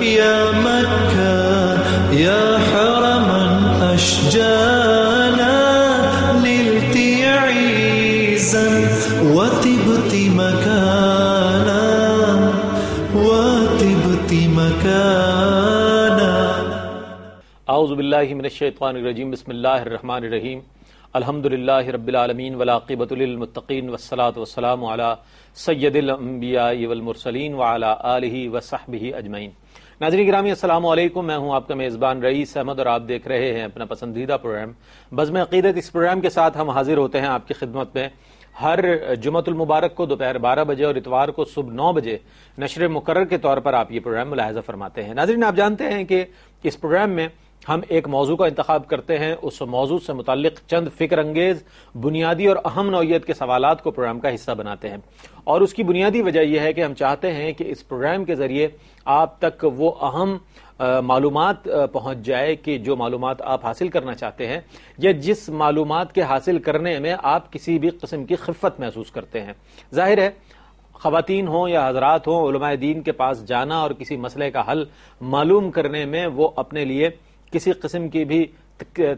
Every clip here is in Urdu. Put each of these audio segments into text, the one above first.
يا مكة يا حرما أشجانا نلت عيزا وطبت مكانا وطبت مكانا. اعوذ باللہ من الشیطان الرجیم. بسم اللہ الرحمن الرحیم. الحمدللہ رب العالمین والعاقبۃ للمتقین والصلاۃ والسلام علی سید الانبیاء والمرسلین وعلی آلہ وصحبہ اجمعین. ناظرین گرامی السلام علیکم. میں ہوں آپ کا میزبان رئیس احمد اور آپ دیکھ رہے ہیں اپنا پسندیدہ پروگرام بزم عقیدت. اس پروگرام کے ساتھ ہم حاضر ہوتے ہیں آپ کی خدمت میں ہر جمعۃ المبارک کو دوپہر 12 بجے اور اتوار کو صبح 9 بجے نشر مقرر کے طور پر آپ یہ پروگرام ملاحظہ فرماتے ہیں. ناظرین آپ جانتے ہیں کہ اس پروگرام میں ہم ایک موضوع کا انتخاب کرتے ہیں، اس موضوع سے متعلق چند فکر انگیز بنیادی اور اہم نوعیت کے سوالات کو پروگرام کا حصہ بناتے ہیں، اور اس کی بنیادی وجہ یہ ہے کہ ہم چاہتے ہیں کہ اس پروگرام کے ذریعے آپ تک وہ اہم معلومات پہنچ جائے کہ جو معلومات آپ حاصل کرنا چاہتے ہیں یا جس معلومات کے حاصل کرنے میں آپ کسی بھی قسم کی خفت محسوس کرتے ہیں. ظاہر ہے خواتین ہوں یا حضرات ہوں، علماء دین کے پاس جانا اور کسی مسئلے کا حل معلوم کرنے میں وہ اپنے لیے کسی قسم کی بھی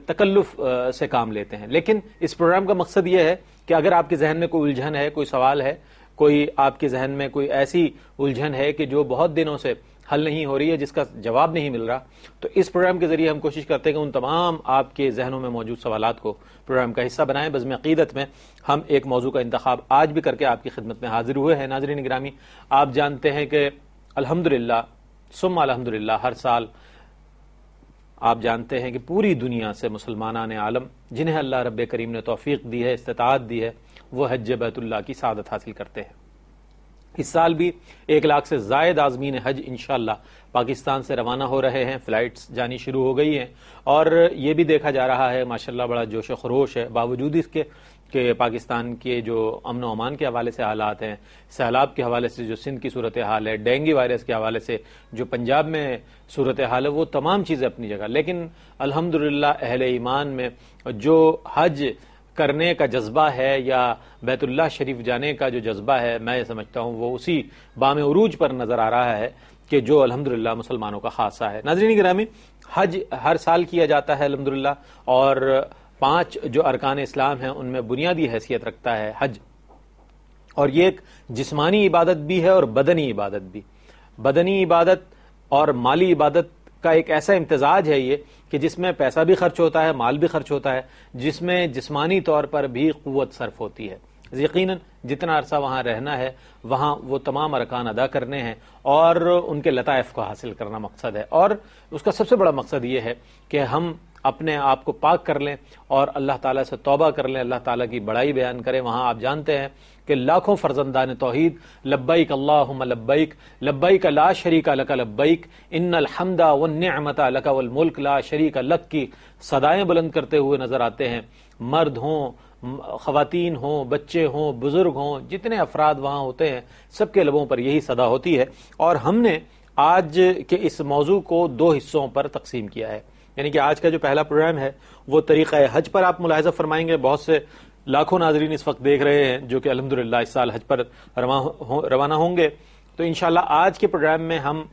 تکلف سے کام لیتے ہیں. لیکن اس پروگرام کا مقصد یہ ہے کہ اگر آپ کے ذہن میں کوئی الجھن ہے، کوئی سوال ہے، کوئی آپ کے ذہن میں کوئی ایسی الجھن ہے کہ جو بہت دنوں سے حل نہیں ہو رہی ہے، جس کا جواب نہیں مل رہا، تو اس پروگرام کے ذریعے ہم کوشش کرتے ہیں کہ ان تمام آپ کے ذہنوں میں موجود سوالات کو پروگرام کا حصہ بنائیں. بزم عقیدت میں ہم ایک موضوع کا انتخاب آج بھی کر کے آپ کی خدمت میں حاضر ہوئے ہیں. ناظرین گرامی آپ جانتے ہیں کہ الحمدللہ ثم الحمدللہ ہر سال آپ جانتے ہیں کہ پوری دنیا سے مسلمانان عالم جنہیں اللہ رب کریم نے توفیق دی ہے، استطاعت دی ہے، وہ حج بیت اللہ کی سعادت حاصل کرتے ہیں. اس سال بھی 1 لاکھ سے زائد عازمین حج انشاءاللہ پاکستان سے روانہ ہو رہے ہیں. فلائٹس جانی شروع ہو گئی ہیں اور یہ بھی دیکھا جا رہا ہے ماشاءاللہ بڑا جوش و خروش ہے، باوجود اس کے کہ پاکستان کے جو امن و امان کے حوالے سے حالات ہیں، سیلاب کے حوالے سے جو سندھ کی صورتحال ہے، ڈینگی وائرس کے حوالے سے جو پنجاب میں صورتحال ہے، وہ تمام چیزیں اپنی جگہ. لیکن الحمدللہ اہل ایمان میں جو حج کرنے کا جذبہ ہے یا بیت اللہ شریف جانے کا جو جذبہ ہے، میں یہ سمجھتا ہوں وہ اسی بام عروج پر نظر آ رہا ہے کہ جو الحمدللہ مسلمانوں کا خاصہ ہے. ناظرین گرامی حج ہر سال کیا جاتا ہے الحمدللہ، اور 5 جو ارکان اسلام ہیں ان میں بنیادی حیثیت رکھتا ہے حج، اور یہ ایک جسمانی عبادت بھی ہے اور بدنی عبادت بھی. بدنی عبادت اور مالی عبادت کا ایک ایسا امتزاج ہے یہ کہ جس میں پیسہ بھی خرچ ہوتا ہے، مال بھی خرچ ہوتا ہے، جس میں جسمانی طور پر بھی قوت صرف ہوتی ہے. یقیناً جتنا عرصہ وہاں رہنا ہے وہاں وہ تمام ارکان ادا کرنے ہیں اور ان کے لطائف کو حاصل کرنا مقصد ہے، اور اس کا سب سے بڑا مقصد یہ ہے کہ ہم اپنے آپ کو پاک کر لیں اور اللہ تعالیٰ سے توبہ کر لیں، اللہ تعالیٰ کی بڑائی بیان کریں. وہاں آپ جانتے ہیں کہ لاکھوں فرزندان توحید لبیک اللہم لبیک لبیک لا شریک لک لبیک ان الحمد والنعمت لک والملک لا شریک لک کی صدائیں بلند کرتے ہوئے نظر آتے ہیں. مرد ہوں، خواتین ہوں، بچے ہوں، بزرگ ہوں، جتنے افراد وہاں ہوتے ہیں سب کے لبوں پر یہی صدا ہوتی ہے. اور ہم نے آج کے اس موضوع کو 2 حصوں پر تقسیم کیا ہے. یعنی کہ آج کا جو پہلا پروگرام ہے وہ طریقہ حج پر آپ ملاحظہ فرمائیں گے. بہت سے لاکھوں ناظرین اس وقت دیکھ رہے ہیں جو کہ الحمدللہ اس سال حج پر روانہ ہوں گے. تو انشاءاللہ آج کے پروگرام میں ہم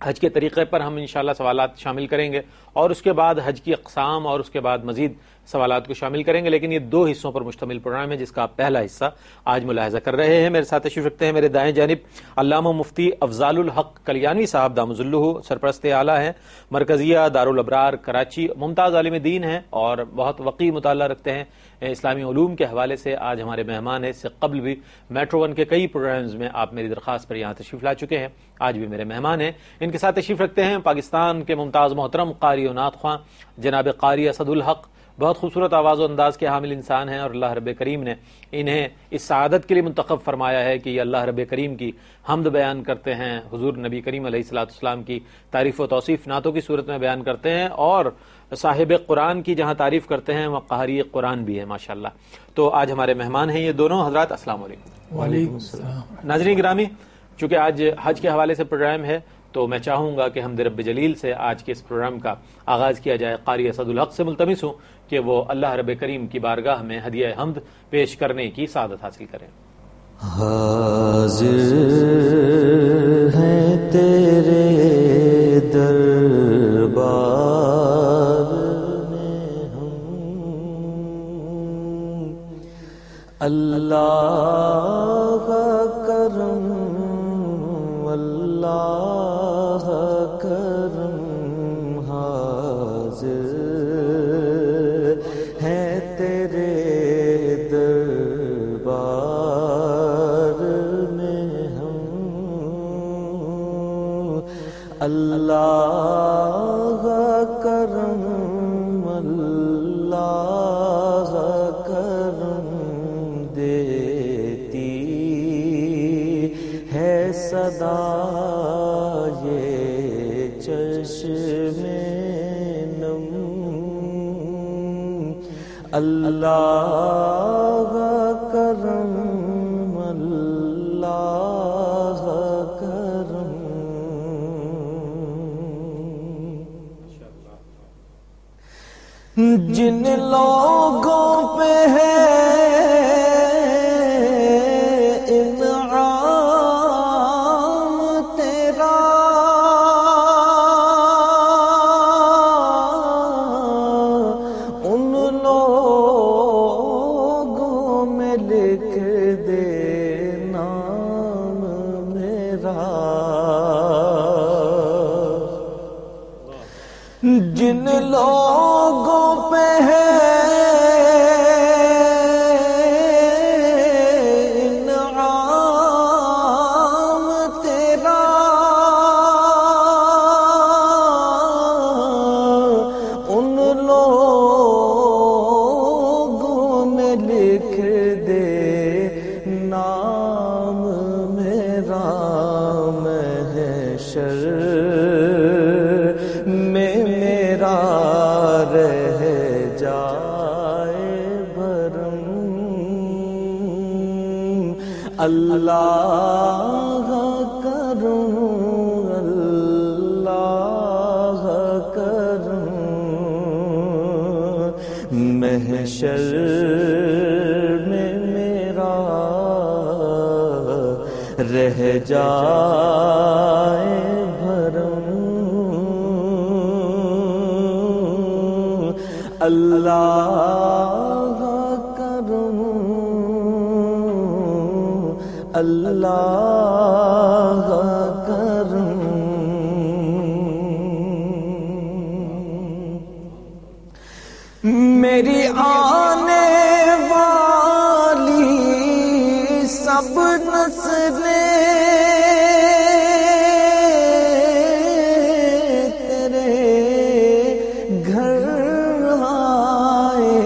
حج کے طریقے پر ہم انشاءاللہ سوالات شامل کریں گے، اور اس کے بعد حج کی اقسام اور اس کے بعد مزید سوالات کو شامل کریں گے. لیکن یہ 2 حصوں پر مشتمل پروگرام ہے جس کا آپ پہلا حصہ آج ملاحظہ کر رہے ہیں. میرے ساتھ تشریف رکھتے ہیں میرے دائیں جانب علامہ مفتی افضال الحق کلیانوی صاحب دامت ظلہ، سرپرست اعلیٰ ہیں مرکزیہ دارالابرار کراچی، ممتاز عالم دین ہیں اور بہت وقی مطالعہ رکھتے ہیں اسلامی علوم کے حوالے سے. آج ہمارے مہمان ہیں، اس سے قبل بھی میٹرو 1 کے کئی پروگرامز میں آپ میری درخواست پر یہاں تشریف لا چکے ہیں، آج بھی میرے مہمان ہیں. ان کے ساتھ تشریف رکھتے ہیں پاکستان کے ممتاز محترم قاری و نعت خواں جناب قاری اسد الحق. بہت خوبصورت آواز و انداز کے حامل انسان ہیں اور اللہ رب کریم نے انہیں اس سعادت کے لیے منتخب فرمایا ہے کہ یہ اللہ رب کریم کی حمد بیان کرتے ہیں، حضور نبی کریم علیہ الصلوۃ والسلام کی تعریف و توصیف نعتوں کی صورت میں بیان کرتے ہیں، اور صاحب قرآن کی جہاں تعریف کرتے ہیں وہ قاری قرآن بھی ہے ماشاءاللہ. تو آج ہمارے مہمان ہیں یہ دونوں حضرات. السلام علیکم. وعلیکم السلام. ناظرین گرامی، چونکہ آج حج کے حوالے سے پروگرام ہے تو میں چاہوں گا کہ حمد رب جلیل سے آج کے اس پروگرام کا آغاز کیا جائے. قاری اسد الحق سے ملتمس ہوں کہ وہ اللہ رب کریم کی بارگاہ میں ہدیہ حمد پیش کرنے کی سعادت حاصل کریں. حاضر ہیں تیرے اللہ کرم اللہ کرم دیتی ہے صدا یہ چشم نم اللہ کرم اللہ کرم جن لوگوں پہ ہے انعام تیرا ان لوگوں میں لکھ دے نام میرا جن لوگوں پہ ہے انعام تیرا ان لوگوں میں لکھ دے نام میرا محشر میں میرا رہ جائے بھرم اللہ کرم اللہ کرم محشر میں میرا رہ جائے بھرم اللہ کرم اللہ کرم میری آنے والی سب نسلیں تیرے گھر آئے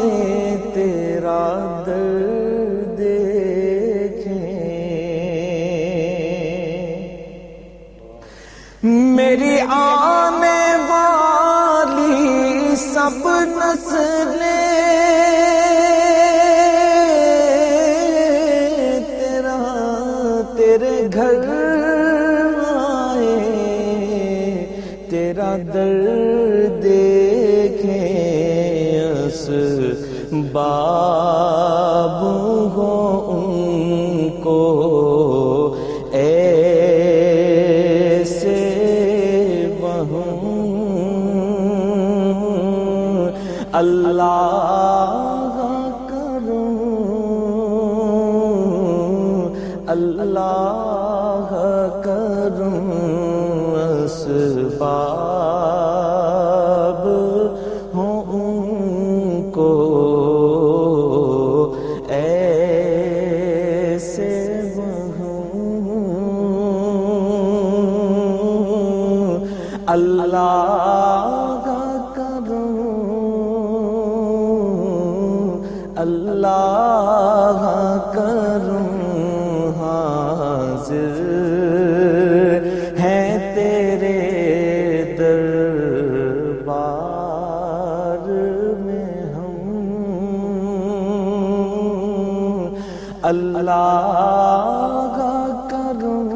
تیرا درد دیکھیں میری آنے والی سب نسلیں تیرے گھر آئے تیرا درد دیکھیں اسباب ہو ان کو ایسے وہم اللہ کرم اللہ کرم اسباب ہوں ان کو ایسے وہم اللہ کرم اللہ کرم حاضر ہیں تیرے دربار میں ہم اللہ کرم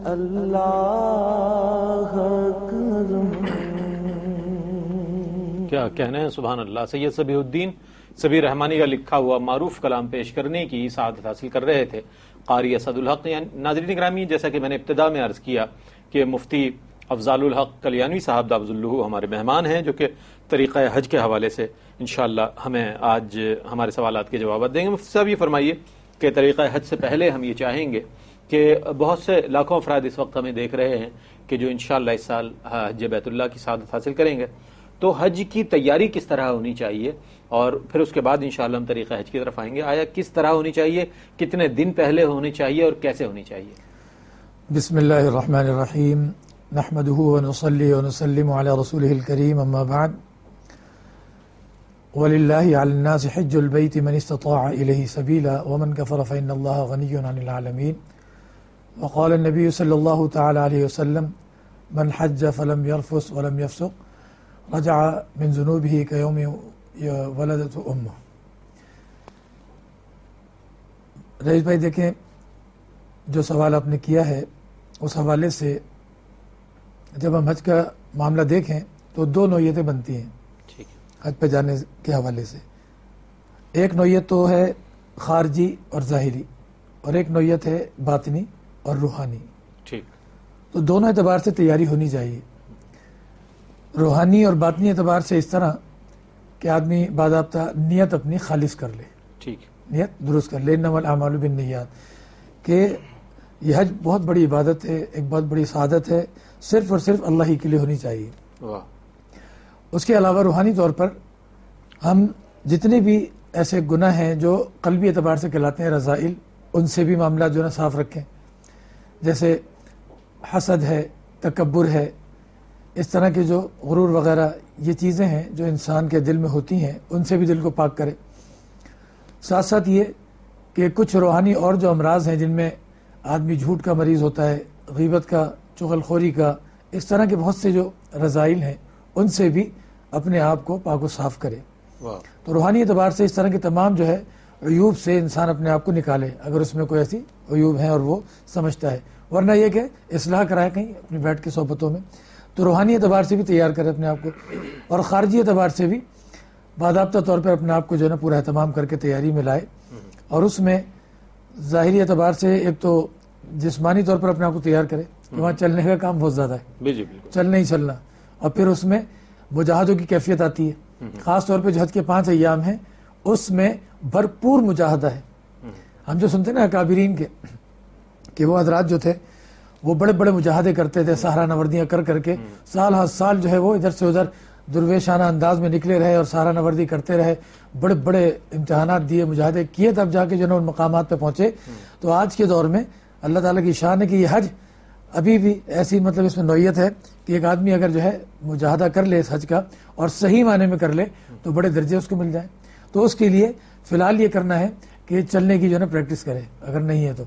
اللہ کرم کیا کہنے ہیں سبحان اللہ. سید صبیح الدین صبیح رحمانی کا لکھا ہوا معروف کلام پیش کرنے کی سعادت حاصل کر رہے تھے قاری اسد الحق. ناظرین گرامی، جیسا کہ میں نے ابتدا میں عرض کیا کہ مفتی افضال الحق کلیانوی صاحب دعوت اللہ ہمارے مہمان ہیں، جو کہ طریقہ حج کے حوالے سے انشاءاللہ ہمیں آج ہمارے سوالات کے جوابات دیں گے. مفتی صاحب یہ فرمائیے کہ طریقہ حج سے پہلے ہم یہ چاہیں گے کہ بہت سے لاکھوں افراد اس وقت ہمیں دیکھ رہے ہیں کہ جو انشاءاللہ اس سال حج بیت اللہ کی سعادت حاصل کریں گے، تو حج کی تیاری کس طرح ہونی چاہیے، اور پھر اس کے بعد انشاءاللہ ہم طریقہ حج کی طرف آئیں گے. آیا کس طرح ہونی چاہیے، کتنے دن پہلے ہونی چاہیے اور کیسے ہونی چاہیے؟ بسم اللہ الرحمن الرحیم نحمده ونصلي ونسلم على رسوله الكريم اما بعد وللہ علی الناس حج البیت من استطاع الیہ سبیلا ومن کفر فإن اللہ غنی عن العالمین وقال النبی صلی اللہ تعالی علیہ وسلم من حج فلم يرفث ولم يفسق رجع من ذنوبه كيوم ولدت امه. رئیس بھائی دیکھیں، جو سوال آپ نے کیا ہے اس حوالے سے جب ہم حج کا معاملہ دیکھیں تو دو نوعیتیں بنتی ہیں حج پہ جانے کے حوالے سے. ایک نوعیت تو ہے خارجی اور ظاہری، اور ایک نوعیت ہے باطنی اور روحانی. تو دونوں اعتبار سے تیاری ہونی چاہیے. روحانی اور باطنی اعتبار سے اس طرح کہ آدمی باضابطہ نیت اپنی خالص کر لے، نیت درست کر لے. انما الاعمال بالنیات، کہ یہ حج بہت بڑی عبادت ہے، ایک بہت بڑی سعادت ہے، صرف اور صرف اللہ ہی کے لیے ہونی چاہیے. اس کے علاوہ روحانی طور پر ہم جتنے بھی ایسے گناہ ہیں جو قلبی اعتبار سے کہلاتے ہیں رذائل، ان سے بھی معاملات جو ہے نا صاف رکھیں. جیسے حسد ہے، تکبر ہے، اس طرح کے جو غرور وغیرہ یہ چیزیں ہیں جو انسان کے دل میں ہوتی ہیں، ان سے بھی دل کو پاک کرے. ساتھ ساتھ یہ کہ کچھ روحانی اور جو امراض ہیں جن میں آدمی جھوٹ کا مریض ہوتا ہے، غیبت کا، چغل خوری کا، اس طرح کے بہت سے جو رذائل ہیں ان سے بھی اپنے آپ کو پاک و صاف کرے. تو روحانی اعتبار سے اس طرح کے تمام جو ہے عیوب سے انسان اپنے آپ کو نکالے اگر اس میں کوئی ایسی عیوب ہیں اور وہ سمجھتا ہے، ورنہ یہ کہ اصلاح کرائے کہیں اپنی بیٹھ کے صحبتوں میں. تو روحانی اعتبار سے بھی تیار کرے اپنے آپ کو، اور خارجی اعتبار سے بھی باضابطہ طور پر اپنے آپ کو جو ہے نا پورا اہتمام کر کے تیاری میں لائے. اور اس میں ظاہری اعتبار سے ایک تو جسمانی طور پر اپنے آپ کو تیار کرے کہ وہاں چلنے کا کام بہت زیادہ ہے، چلنا ہی چلنا. اور پھر اس میں مجاہدوں کی کیفیت آتی ہے، خاص طور پہ جو حج کے 5 ایام ہیں اس میں بھرپور مجاہدہ ہے. ہم جو سنتے ہیں نا اکابرین کے کہ وہ حضرات جو تھے وہ بڑے بڑے مجاہدے کرتے تھے، سہارا نوردیاں کر کر کے سال ہر سال جو ہے وہ ادھر سے ادھر درویشانہ انداز میں نکلے رہے اور سہارا نوردی کرتے رہے، بڑے بڑے امتحانات دیے، مجاہدے کیے، تب جا کے جو ہے ان مقامات پہ پہنچے. تو آج کے دور میں اللہ تعالیٰ کی شان ہے کہ یہ حج ابھی بھی ایسی مطلب اس میں نوعیت ہے کہ ایک آدمی اگر جو ہے مجاہدہ کر لے اس حج کا اور صحیح معنی میں کر لے تو بڑے درجے اس کو مل جائیں. تو اس کے لیے فی الحال یہ کرنا ہے کہ چلنے کی جو ہے نا پریکٹس کرے، اگر نہیں ہے تو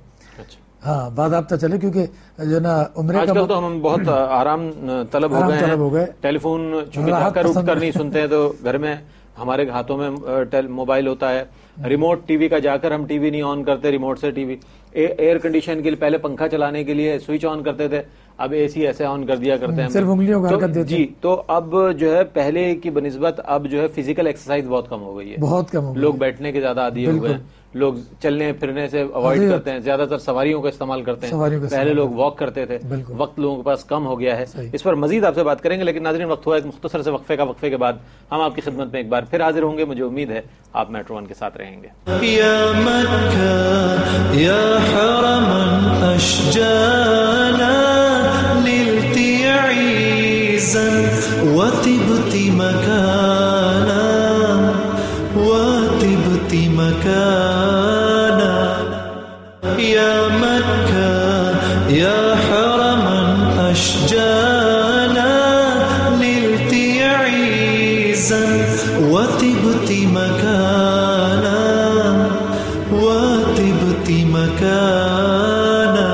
ہاں باضابطہ چلے، کیونکہ جو ہے نا عمرے کا تو ہم بہت آرام طلب ہو گئے. ٹیلی فون چونکہ اٹھ کر نہیں سنتے ہیں تو گھر میں ہمارے ہاتھوں میں موبائل ہوتا ہے، ریموٹ ٹی وی کا جا کر ہم ٹی وی نہیں آن کرتے، ریموٹ سے ٹی وی. ایئر کنڈیشن کے لیے پہلے پنکھا چلانے کے لیے سوئچ آن کرتے تھے، اب اے سی ایسے آن کر دیا کرتے ہیں صرف انگلیوں کو حرکت دیتے. جی تو اب جو ہے پہلے کی بنسبت اب جو ہے فزیکل ایکسرسائز بہت کم ہو گئی ہے، بہت کم ہو گئی. لوگ بیٹھنے کے زیادہ عادی ہو گئے ہیں، لوگ چلنے پھرنے سے اوائڈ کرتے ہیں، زیادہ تر سواریوں کا استعمال کرتے ہیں. پہلے لوگ واک کرتے تھے، وقت لوگوں کے پاس کم ہو گیا ہے. اس پر مزید آپ سے بات کریں گے، لیکن ناظرین وقت ہوا ایک مختصر سے وقفے کے بعد ہم آپ کی خدمت میں ایک بار پھر حاضر ہوں گے. مجھے امید ہے آپ میٹرو ون کے ساتھ رہیں گے. یا مکہ یا حرما اشجانا نلت عیزا وطبت مکانا وطبت مکانا. یا مکہ یا حرما اشجانا نلت عیزا وطبت مکانا وطبت مکانا.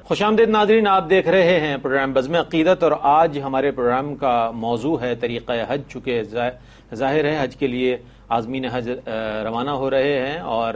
خوش آمدید ناظرین، آپ دیکھ رہے ہیں پروگرام بزم عقیدت، اور آج ہمارے پروگرام کا موضوع ہے طریقہ حج. چونکہ ظاہر ہے حج کے لیے عازمین حج روانہ ہو رہے ہیں اور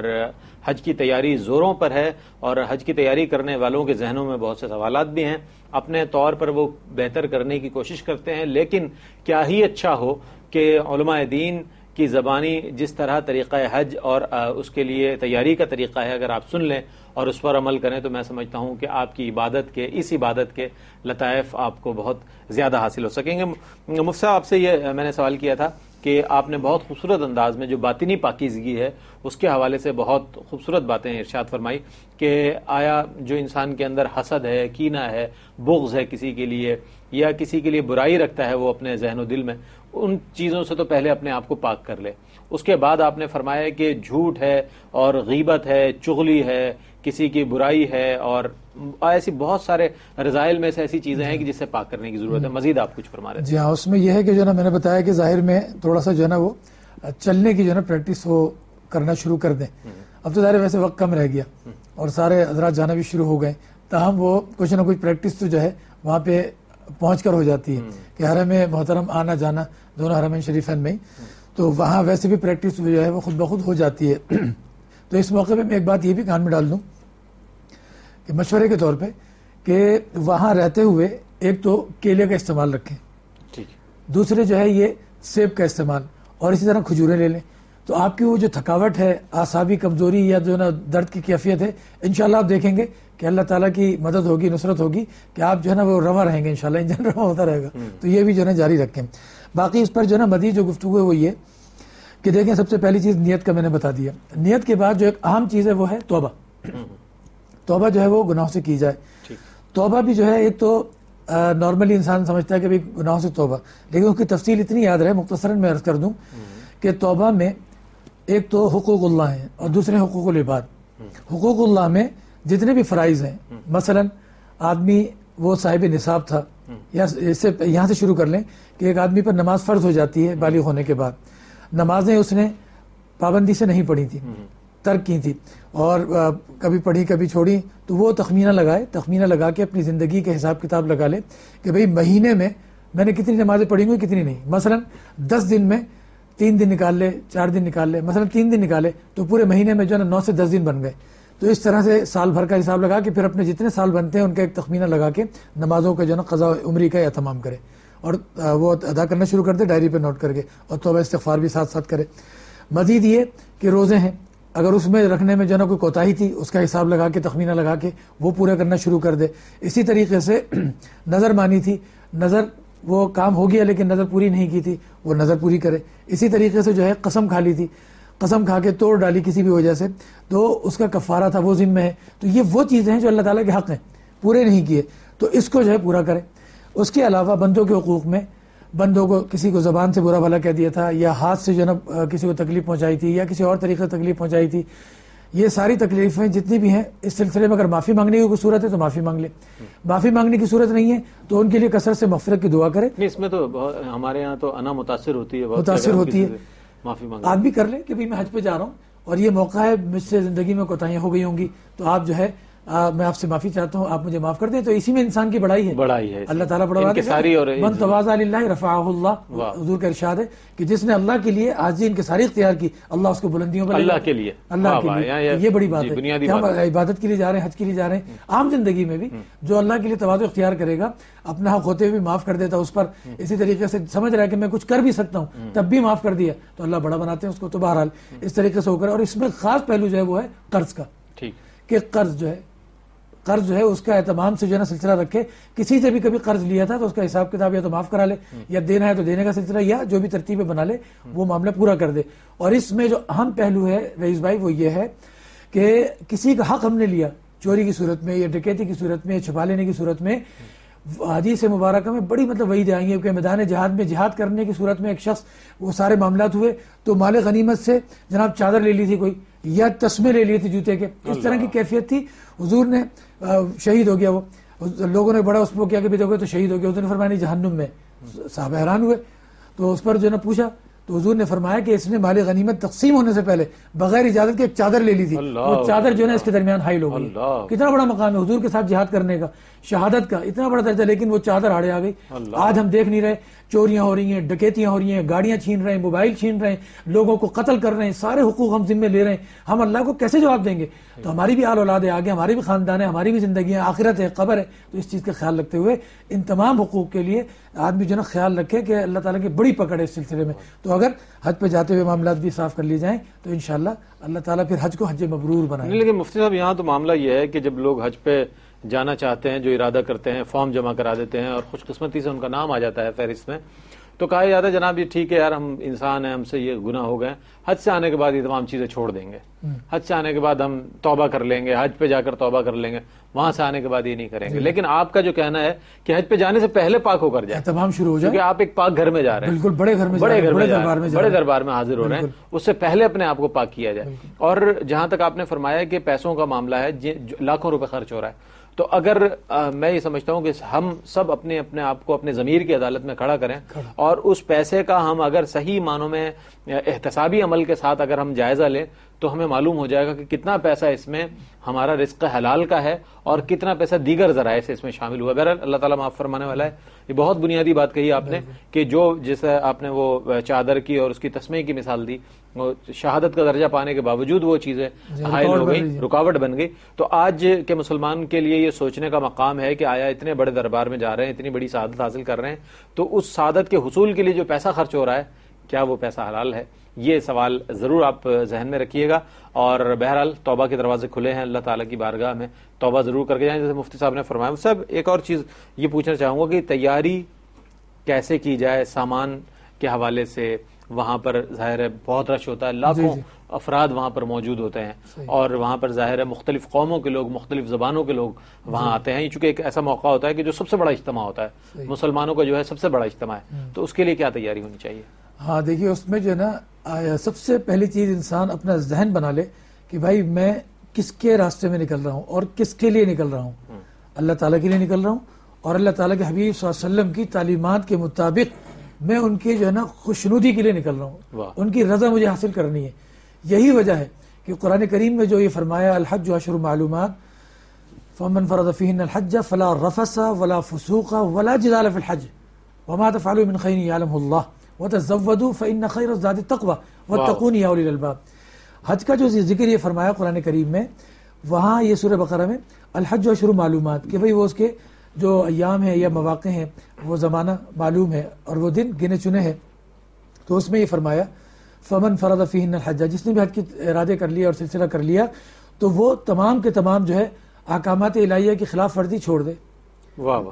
حج کی تیاری زوروں پر ہے، اور حج کی تیاری کرنے والوں کے ذہنوں میں بہت سے سوالات بھی ہیں. اپنے طور پر وہ بہتر کرنے کی کوشش کرتے ہیں، لیکن کیا ہی اچھا ہو کہ علماء دین کی زبانی جس طرح طریقہ حج اور اس کے لیے تیاری کا طریقہ ہے اگر آپ سن لیں اور اس پر عمل کریں تو میں سمجھتا ہوں کہ آپ کی اس عبادت کے لطائف آپ کو بہت زیادہ حاصل ہو سکیں گے. مفتی صاحب، آپ سے یہ میں نے سوال کیا تھا کہ آپ نے بہت خوبصورت انداز میں جو باطنی پاکیزگی ہے اس کے حوالے سے بہت خوبصورت باتیں ارشاد فرمائی کہ آیا جو انسان کے اندر حسد ہے، کینہ ہے، بغض ہے کسی کے لیے، یا کسی کے لیے برائی رکھتا ہے وہ اپنے ذہن و دل میں، ان چیزوں سے تو پہلے اپنے آپ کو پاک کر لے. اس کے بعد آپ نے فرمایا کہ جھوٹ ہے اور غیبت ہے، چغلی ہے، کسی کی برائی ہے، اور ایسی بہت سارے رضائل میں سے ایسی چیزیں ہیں کہ جس سے پاک کرنے کی ضرورت ہے. مزید آپ کچھ فرما رہے تھے. جی ہاں، اس میں یہ ہے کہ جو ہے نا میں نے بتایا کہ ظاہر میں تھوڑا سا جو ہے نا وہ چلنے کی جو ہے نا پریکٹس وہ کرنا شروع کر دیں. اب تو ظاہر ویسے وقت کم رہ گیا اور سارے حضرات جانا بھی شروع ہو گئے، تاہم وہ کچھ نہ کچھ پریکٹس تو جو ہے وہاں پہ پہنچ کر ہو جاتی ہے کہ حرم محترم آنا جانا دونوں حرمین شریفین میں، تو وہاں ویسے بھی پریکٹس جو ہے وہ خود بخود ہو جاتی ہے. تو اس موقع پہ میں ایک بات یہ بھی کان میں ڈال دوں کہ مشورے کے طور پہ کہ وہاں رہتے ہوئے ایک تو کیلے کا استعمال رکھیں، دوسرے جو ہے یہ سیب کا استعمال، اور اسی طرح کھجوریں لے لیں. تو آپ کی وہ جو تھکاوٹ ہے، اعصابی کمزوری یا جو نا درد کی کیفیت ہے، انشاءاللہ آپ دیکھیں گے کہ اللہ تعالیٰ کی مدد ہوگی، نصرت ہوگی کہ آپ جو ہے نا وہ رواں رہیں گے انشاءاللہ، انجن رواں ہوتا رہے گا. تو یہ بھی جو ہے نا جاری رکھیں. باقی اس پر جو ہے نا مزید جو گفتگو ہے وہ یہ کہ دیکھیں سب سے پہلی چیز نیت کا میں نے بتا دیا. نیت کے بعد جو ایک اہم چیز ہے وہ ہے توبہ. توبہ جو ہے وہ گناہوں سے کی جائے. توبہ بھی جو ہے ایک تو نارملی انسان سمجھتا ہے کہ بھئی گناہوں سے توبہ، لیکن اس کی تفصیل اتنی یاد رہے، مختصراً میں عرض کر دوں کہ توبہ میں ایک تو حقوق اللہ ہیں اور دوسرے حقوق العباد. حقوق اللہ میں جتنے بھی فرائض ہیں، مثلا آدمی وہ صاحب نصاب تھا، یا اس سے یہاں سے شروع کر لیں کہ ایک آدمی پر نماز فرض ہو جاتی ہے بالغ ہونے کے بعد، نمازیں اس نے پابندی سے نہیں پڑھی تھی، ترک کی تھی، اور کبھی پڑھی کبھی چھوڑی، تو وہ تخمینہ لگا کے اپنی زندگی کے حساب کتاب لگا لے کہ بھئی مہینے میں میں نے کتنی نمازیں پڑھی ہوئی کتنی نہیں. مثلا 10 دن میں 3 دن نکال لے، 4 دن نکال لے، مثلا 3 دن نکالے تو پورے مہینے میں جو ہے نا 9 سے 10 دن بن گئے. تو اس طرح سے سال بھر کا حساب لگا کے پھر اپنے جتنے سال بنتے ہیں ان کا ایک تخمینہ لگا کے نمازوں کا جو ہے نا قضا عمری کا اہتمام کرے اور وہ ادا کرنا شروع کر دے ڈائری پہ نوٹ کر کے، اور توبہ استغفار بھی ساتھ ساتھ کرے. مزید یہ کہ روزے ہیں، اگر اس میں رکھنے میں جو ہے نا کوئی کوتاہی تھی اس کا حساب لگا کے تخمینہ لگا کے وہ پورا کرنا شروع کر دے. اسی طریقے سے نظر مانی تھی، نظر وہ کام ہو گیا لیکن نظر پوری نہیں کی تھی، وہ نظر پوری کرے. اسی طریقے سے جو ہے قسم کھا لی تھی، قسم کھا کے توڑ ڈالی کسی بھی وجہ سے، تو اس کا کفارہ تھا، وہ ذمہ ہے. تو یہ وہ چیزیں ہیں جو اللہ تعالیٰ کے حق ہیں، پورے نہیں کیے، تو اس کو جو ہے پورا کرے. اس کے علاوہ بندوں کے حقوق میں بندوں کو کسی کو زبان سے برا بھلا کہہ دیا تھا، یا ہاتھ سے جو ہے نا کسی کو تکلیف پہنچائی تھی، یا کسی اور طریقے سے تکلیف پہنچائی تھی، یہ ساری تکلیفیں جتنی بھی ہیں اس سلسلے میں اگر معافی مانگنے کی کوئی صورت ہے تو معافی مانگ لے. معافی مانگنے کی صورت نہیں ہے تو ان کے لیے کثرت سے مغفرت کی دعا کرے. اس میں تو ہمارے یہاں تو انا متاثر ہوتی ہے، متاثر ہوتی ہے. معافی مانگ آدمی کر لے کہ بھئی میں حج پہ جا رہا ہوں اور یہ موقع ہے، مجھ سے زندگی میں کوتاہیاں ہو گئی ہوں گی، تو آپ جو ہے میں آپ سے معافی چاہتا ہوں، آپ مجھے معاف کر دیں. تو اسی میں انسان کی بڑائی ہے، اللہ تعالیٰ بڑا من تواضع للہ رفعہ اللہ. حضور کا ارشاد ہے کہ جس نے اللہ کے لیے عاجزی انکساری اختیار کی، اللہ اس کو بلندیوں پر اللہ کے لیے یہ بڑی بات ہے کہ ہم عبادت کے لیے جا رہے ہیں، حج کے لیے جا رہے ہیں. عام زندگی میں بھی جو اللہ کے لیے تواضع اختیار کرے گا، اپنا حق ہوتے ہوئے بھی معاف کر دیتا اس پر، اسی طریقے سے سمجھ رہا ہے کہ میں کچھ کر بھی سکتا ہوں تب بھی معاف کر دیا، تو اللہ بڑا بناتے ہیں اس کو. تو بہرحال اس طریقے سے ہو کر، اور اس میں خاص پہلو جو ہے وہ ہے قرض کا، کہ قرض جو ہے اس کا اہتمام سے جو ہے نا سلسلہ رکھے. کسی سے بھی کبھی قرض لیا تھا تو اس کا حساب کتاب یا تو معاف کرا لے، یا دینا ہے تو دینے کا سلسلہ، یا جو بھی ترتیبیں بنا لے وہ معاملہ پورا کر دے. اور اس میں جو اہم پہلو ہے رئیس بھائی وہ یہ ہے کہ کسی کا حق ہم نے لیا چوری کی صورت میں، یا ڈکیتی کی صورت میں، چھپا لینے کی صورت میں، حدیث مبارکہ میں بڑی وعید آئی ہے کہ میدان جہاد میں جہاد کرنے کی صورت میں ایک شخص، وہ سارے معاملات ہوئے تو مال غنیمت سے جناب چادر لے لی تھی کوئی، یا تسمے لے لیے تھے جوتے کے، اس طرح کی کیفیت تھی. حضور نے شہید ہو گیا، وہ لوگوں نے بڑا اس کو کیا کہ دیکھو تو شہید ہو گیا. حضور نے فرمایا جہنم میں. صحابہ حیران ہوئے تو اس پر جو ہے نا پوچھا تو حضور نے فرمایا کہ اس نے مال غنیمت تقسیم ہونے سے پہلے بغیر اجازت کے ایک چادر لے لی تھی، وہ چادر جو ہے نا اس کے درمیان حائل ہو گئی. کتنا بڑا مقام ہے حضور کے ساتھ جہاد کرنے کا، شہادت کا اتنا بڑا درجہ، لیکن وہ چادر آڑے آ گئی. آج ہم دیکھ نہیں رہے، چوریاں ہو رہی ہیں، ڈکیتیاں ہو رہی ہیں، گاڑیاں چھین رہے ہیں، موبائل چھین رہے ہیں، لوگوں کو قتل کر رہے ہیں، سارے حقوق ہم ذمہ لے رہے ہیں. ہم اللہ کو کیسے جواب دیں گے؟ تو ہماری بھی آل اولاد ہے آگے، ہماری بھی خاندان ہے، ہماری بھی زندگیاں، آخرت ہے، قبر ہے. تو اس چیز کا خیال رکھتے ہوئے ان تمام حقوق کے لیے آدمی جو ہے نا خیال رکھے کہ اللہ تعالیٰ کی بڑی پکڑ ہے اس سلسلے میں. تو اگر حج پہ جاتے ہوئے معاملات بھی صاف کر لیے جائیں تو انشاءاللہ اللہ تعالیٰ پھر حج کو حج مبرور بنائے. لیکن مفتی صاحب یہاں تو معاملہ یہ ہے کہ جب لوگ حج پہ جانا چاہتے ہیں، جو ارادہ کرتے ہیں، فارم جمع کرا دیتے ہیں اور خوش قسمتی سے ان کا نام آ جاتا ہے فہرست میں، تو کہا جاتا ہے جناب یہ ٹھیک ہے یار ہم انسان ہیں، ہم سے یہ گناہ ہو گئے، حج سے آنے کے بعد یہ تمام چیزیں چھوڑ دیں گے، حج سے آنے کے بعد ہم توبہ کر لیں گے، حج پہ جا کر توبہ کر لیں گے، وہاں سے آنے کے بعد یہ نہیں کریں گے. لیکن آپ کا جو کہنا ہے کہ حج پہ جانے سے پہلے پاک ہو کر جائے، تمام شروع ہو جائے، کیونکہ آپ ایک پاک گھر میں جا رہے ہیں، بالکل بڑے گھر میں بڑے دربار میں حاضر ہو رہے ہیں، اس سے پہلے اپنے آپ کو پاک کیا جائے. اور جہاں تک آپ نے فرمایا کہ پیسوں کا معاملہ ہے، لاکھوں روپے خرچ ہو رہا ہے، تو اگر میں یہ سمجھتا ہوں کہ ہم سب اپنے آپ کو اپنے ضمیر کی عدالت میں کھڑا کریں اور اس پیسے کا ہم اگر صحیح معنوں میں احتسابی عمل کے ساتھ اگر ہم جائزہ لیں تو ہمیں معلوم ہو جائے گا کہ کتنا پیسہ اس میں ہمارا رزق حلال کا ہے اور کتنا پیسہ دیگر ذرائع سے اس میں شامل ہوا. بہرحال اللہ تعالیٰ معاف فرمانے والا ہے. یہ بہت بنیادی بات کہی آپ نے کہ جیسے آپ نے وہ چادر کی اور اس کی تسمے کی مثال دی، وہ شہادت کا درجہ پانے کے باوجود وہ چیزیں حائل ہو گئی، رکاوٹ بن گئی. تو آج کے مسلمان کے لیے یہ سوچنے کا مقام ہے کہ آیا اتنے بڑے دربار میں جا رہے ہیں، اتنی بڑی سعادت حاصل کر رہے ہیں، تو اس سعادت کے حصول کے لیے جو پیسہ خرچ ہو رہا ہے کیا وہ پیسہ حلال ہے؟ یہ سوال ضرور آپ ذہن میں رکھیے گا. اور بہرحال توبہ کے دروازے کھلے ہیں، اللہ تعالیٰ کی بارگاہ میں توبہ ضرور کر کے جائیں جیسے مفتی صاحب نے فرمایا. صاحب ایک اور چیز یہ پوچھنا چاہوں گا کہ تیاری کیسے کی جائے سامان کے حوالے سے؟ وہاں پر ظاہر ہے بہت رش ہوتا ہے، لاکھوں افراد وہاں پر موجود ہوتے ہیں اور وہاں پر ظاہر ہے مختلف قوموں کے لوگ، مختلف زبانوں کے لوگ وہاں آتے ہیں، چونکہ ایک ایسا موقع ہوتا ہے کہ جو سب سے بڑا اجتماع ہوتا ہے، مسلمانوں کا جو ہے سب سے بڑا اجتماع ہے، تو اس کے لیے کیا تیاری ہونی چاہیے؟ ہاں دیکھیے اس میں جو ہے نا سب سے پہلی چیز انسان اپنا ذہن بنا لے کہ بھائی میں کس کے راستے میں نکل رہا ہوں اور کس کے لیے نکل رہا ہوں. اللہ تعالیٰ کے لیے نکل رہا ہوں اور اللہ تعالیٰ کے حبیب صلی اللہ علیہ وسلم کی تعلیمات کے مطابق میں ان کی جو ہے نا خوشنودی کے لیے نکل رہا ہوں، ان کی رضا مجھے حاصل کرنی ہے. یہی وجہ ہے کہ قرآن کریم میں جو یہ فرمایا الحج اشہر معلومات فمن فرض فیہن الحج فلا رفث ولا فسوق ولا جدال فی الحج وما تفعلوا من خیر یعلمہ اللہ وتزودوا فإن خیر الزاد التقوی واتقون یا اولی الالباب. حج کا جو ذکر یہ فرمایا قرآن کریم میں، وہاں یہ سورہ بقرہ میں الحج اشہر معلومات کہ بھئی وہ اس کے جو ایام ہیں یا مواقع ہیں وہ زمانہ معلوم ہے اور وہ دن گنے چنے ہیں. تو اس میں یہ فرمایا فمن فرض فیہن الحج، جس نے بھی حج کی ارادے کر لیا اور سلسلہ کر لیا تو وہ تمام کے تمام جو ہے احکامات الہیہ کی خلاف ورزی چھوڑ دے،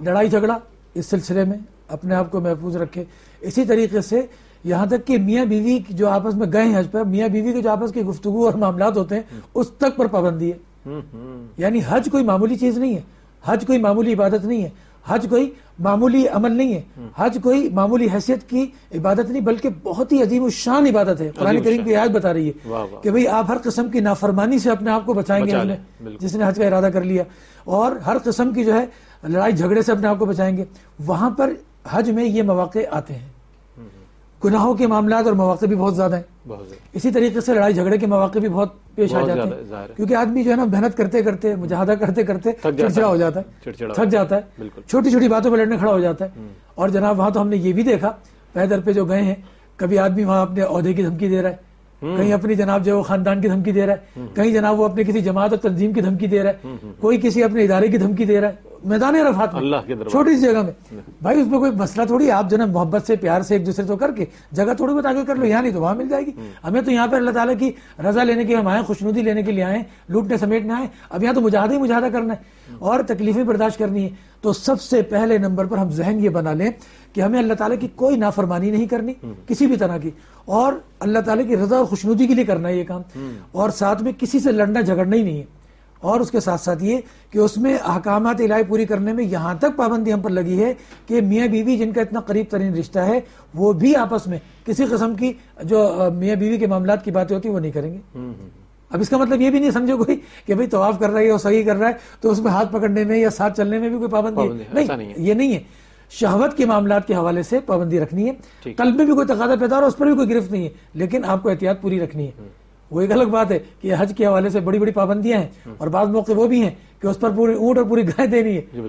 لڑائی جھگڑا اس سلسلے میں اپنے آپ کو محفوظ رکھے. اسی طریقے سے یہاں تک کہ میاں بیوی جو آپس میں گئے ہیں حج پر، میاں بیوی کے جو آپس کی گفتگو اور معاملات ہوتے ہیں اس تک پر پابندی ہے. یعنی حج کوئی معمولی چیز نہیں ہے، حج کوئی معمولی عبادت نہیں ہے، حج کوئی معمولی عمل نہیں ہے، حج کوئی معمولی حیثیت کی عبادت نہیں بلکہ بہت ہی عظیم الشان عبادت ہے. قرآن کریم کی آیت بتا رہی ہے کہ بھئی آپ ہر قسم کی نافرمانی سے اپنے آپ کو بچائیں گے جس نے حج کا ارادہ کر لیا، اور ہر قسم کی جو ہے لڑائی جھگڑے سے اپنے آپ کو بچائیں گے. وہاں پر حج میں یہ مواقع آتے ہیں، گناہوں کے معاملات اور مواقع بھی بہت زیادہ ہیں. اسی طریقے سے لڑائی جھگڑے کے مواقع بھی بہت پیش آ جاتے ہیں کیونکہ آدمی جو ہے نا محنت کرتے کرتے مجاہدہ کرتے کرتے چڑچڑا ہو جاتا ہے، تھک جاتا ہے، چھوٹی چھوٹی باتوں پہ لڑنے کھڑا ہو جاتا ہے. اور جناب وہاں تو ہم نے یہ بھی دیکھا پیدر پہ جو گئے ہیں، کبھی آدمی وہاں اپنے عہدے کی دھمکی دے رہا ہے، کہیں اپنی جناب جو خاندان کی دھمکی دے رہا ہے، کہیں جناب وہ اپنے کسی جماعت اور تنظیم کی دھمکی دے رہا ہے، کوئی کسی اپنے ادارے کی دھمکی دے رہا ہے میدان عرفات میں چھوٹی سی جگہ میں. بھائی اس میں کوئی مسئلہ تھوڑی، آپ جو ہے محبت سے پیار سے ایک دوسرے تو کر کے جگہ تھوڑی بہت آگے کر لو، یہاں نہیں تو وہاں مل جائے گی. ہمیں تو یہاں پہ اللہ تعالیٰ کی رضا لینے کے ہم آئے، خوشنودی لینے کے لیے آئے، لوٹنے سمیٹنے آئے. اب یہاں تو مجاہدہ ہی مجاہدہ کرنا ہے اور تکلیفیں برداشت کرنی ہے. تو سب سے پہلے نمبر پر ہم ذہن یہ بنا لیں کہ ہمیں اللہ تعالیٰ کی کوئی نافرمانی نہیں کرنی کسی بھی طرح کی، اور اللہ تعالیٰ کی رضا اور خوشنودی کے لیے کرنا ہے یہ کام، اور ساتھ میں کسی سے لڑنا جھگڑنا ہی نہیں ہے. اور اس کے ساتھ ساتھ یہ کہ اس میں احکامات الہی پوری کرنے میں یہاں تک پابندی ہم پر لگی ہے کہ میاں بیوی جن کا اتنا قریب ترین رشتہ ہے وہ بھی آپس میں کسی قسم کی جو میاں بیوی کے معاملات کی باتیں ہوتی ہیں وہ نہیں کریں گے. اب اس کا مطلب یہ بھی نہیں سمجھو کوئی کہ بھئی طواف کر رہا ہے اور صحیح کر رہا ہے تو اس میں ہاتھ پکڑنے میں یا ساتھ چلنے میں بھی کوئی پابندی نہیں، یہ نہیں ہے. شہوت کے معاملات کے حوالے سے پابندی رکھنی ہے، قلب میں بھی کوئی تقاضا پیدا ہو رہا ہے اس پر بھی کوئی گرفت نہیں ہے، لیکن آپ کو احتیاط پوری رکھنی ہے. وہ ایک الگ بات ہے کہ حج کے حوالے سے بڑی بڑی پابندیاں ہیں اور بعض موقع وہ بھی ہیں کہ اس پر پوری اونٹ اور پوری گائے دینی ہے،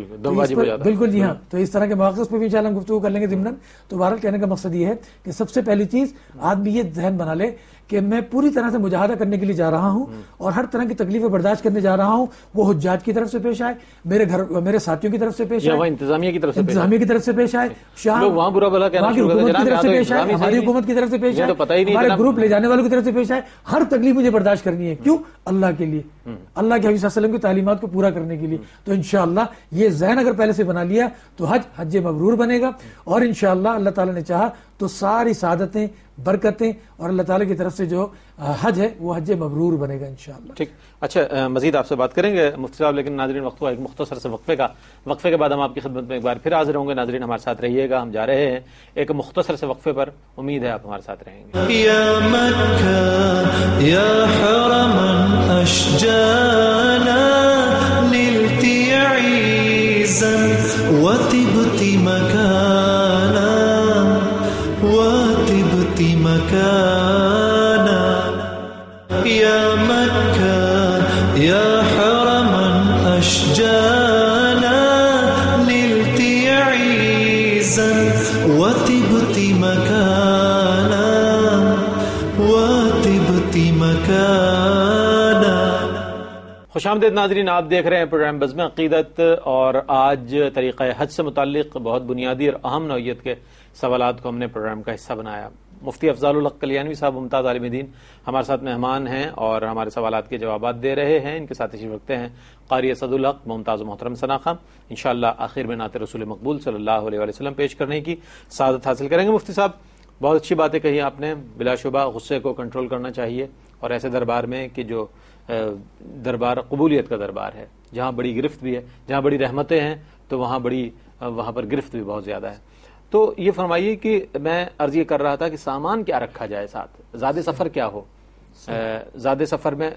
بالکل جی ہاں. تو اس طرح کے مواقع اس پہ بھی انشاءاللہ ہم گفتگو کر لیں گے ضمناً. تو بہرحال کہنے کا مقصد یہ ہے کہ سب سے پہلی چیز آدمی یہ ذہن بنا لے کہ میں پوری طرح سے مجاہدہ کرنے کے لیے جا رہا ہوں اور ہر طرح کی تکلیفیں برداشت کرنے جا رہا ہوں. وہ حجاج کی طرف سے پیش آئے، میرے ساتھیوں کی طرف سے پیش آئے، انتظامیہ کی طرف سے پیش آئے، وہاں کی حکومت کی طرف سے پیش آئے، ہماری حکومت کی طرف سے پیش آئے، ہمارے گروپ لے جانے والوں کی طرف سے پیش آئے. ہر تکلیف مجھے برداشت کرنی ہے. کیوں؟ اللہ کے لیے، اللہ کے حبیب صلی اللہ علیہ وسلم کی تعلیمات کو پورا کرنے کے لیے. تو انشاءاللہ یہ ذہن اگر پہلے سے بنا لیا تو حج مبرور بنے گا، اور انشاءاللہ اللہ تعالیٰ نے چاہا تو ساری سعادتیں، برکتیں اور اللہ تعالیٰ کی طرف سے جو حج ہے وہ حج مبرور بنے گا انشاءاللہ. ٹھیک، اچھا مزید آپ سے بات کریں گے مفتی صاحب، لیکن ناظرین وقت ہوا ایک مختصر سے وقفے کے بعد ہم آپ کی خدمت میں ایک بار پھر حاضر ہوں گے. ناظرین ہمارے ساتھ رہیے گا، ہم جا رہے ہیں ایک مختصر سے وقفے پر، امید ہے آپ ہمارے ساتھ رہیں گے. يا مكة يا حرما أشجانا نلت عيزا وطبت مكانا وطبت مكانا يا مكة يا حرما أشجانا نلت عيزا وطبت مكانا وطبت مكانا. خوش آمدید ناظرین، آپ دیکھ رہے ہیں پروگرام بزم عقیدت، اور آج طریقہ حج سے متعلق بہت بنیادی اور اہم نوعیت کے سوالات کو ہم نے پروگرام کا حصہ بنایا. مفتی افضال الحق کلیانوی صاحب ممتاز عالم دین ہمارے ساتھ مہمان ہیں اور ہمارے سوالات کے جوابات دے رہے ہیں. ان کے ساتھ تشریف رکھتے ہیں قاری اسد الحق ممتاز و محترم ثنا خان. انشاءاللہ آخر میں نعت رسول مقبول صلی اللہ علیہ وآلہ وسلم پیش کرنے کی سعادت حاصل کریں گے. مفتی صاحب بہت اچھی باتیں کہی آپ نے، بلا شبہ غصے کو کنٹرول کرنا چاہیے، اور ایسے دربار میں کہ جو دربار قبولیت کا دربار ہے، جہاں بڑی گرفت بھی ہے، جہاں بڑی رحمتیں ہیں، تو وہاں پر گرفت بھی بہت زیادہ ہے. تو یہ فرمائیے کہ میں عرض یہ کر رہا تھا کہ سامان کیا رکھا جائے ساتھ، زاد سفر کیا ہو. زاد سفر میں